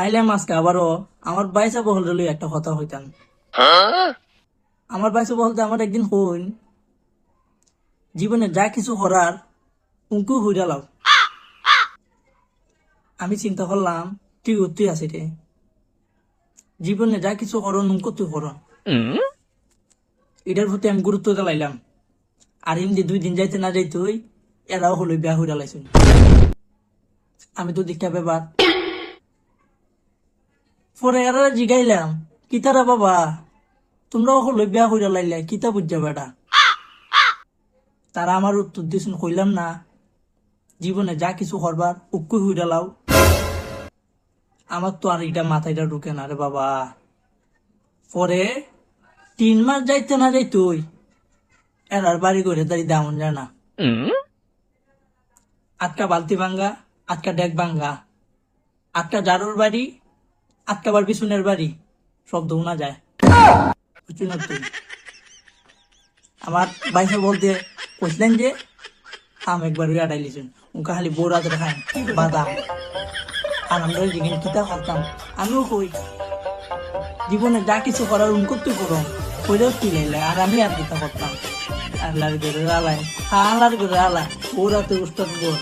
আইলাম আজকে আবারও আমার বাইসা বহল লই একটা কথা হইতাম। আমার বাইসা বলতে আমার একদিন হইন জীবনে যা কিছু করার উনকু হইরালাম। আমি চিন্তা করলাম তুই তুই আছি রে, জীবনে যা কিছু করো নুনকু তুই কর। এটার প্রতি আমি গুরুত্ব দিলাইলাম। আর এমনি 2 দিন যাইতে না যাইতেই এরাও হলো বিয়া হইরালাইছেন। আমি তো দীক্ষা ব্যাপার পরে এরা জিগাইলাম কিতারা বাবা তোমরাও হলো বিয়া হইরালাইলা কিতা বুঝা বেটা। তারা আমার উত্তর দিয়েছেন কইলাম না জীবনে যা কিছু করবার উক্কু হইরালাও। আমার তো আর এটা মাথায়টা ঢুকে না রে বাবা। পরে 3 মাস যাইতে না যাইতই এরার বাড়ি করে তারি দামন যায় না। আটকা বালতি ভাঙ্গা, আটকা ডেক ভাঙ্গা, আটকা জারুর বাড়ি, আটকা বার বিছুনের বাড়ি, সব দৌনা যায়। বুঝছি না তুই? আমার বাইসে বলতে কইছিলেন যে আম একবার আটাই লিছেন উনকা খালি বোরা ধরে খায় বাদাম। আর আমরা যেখানে কিতা করতাম আমিও কই জীবনে যা কিছু করার উনকর্তই করো কইলেও তুই লাইলে আর আমি আর কিতা করতাম। আল্লাহর ঘরে আলাই আল্লাহর ঘরে আলাই ওরা তো উস্তাদ বোর।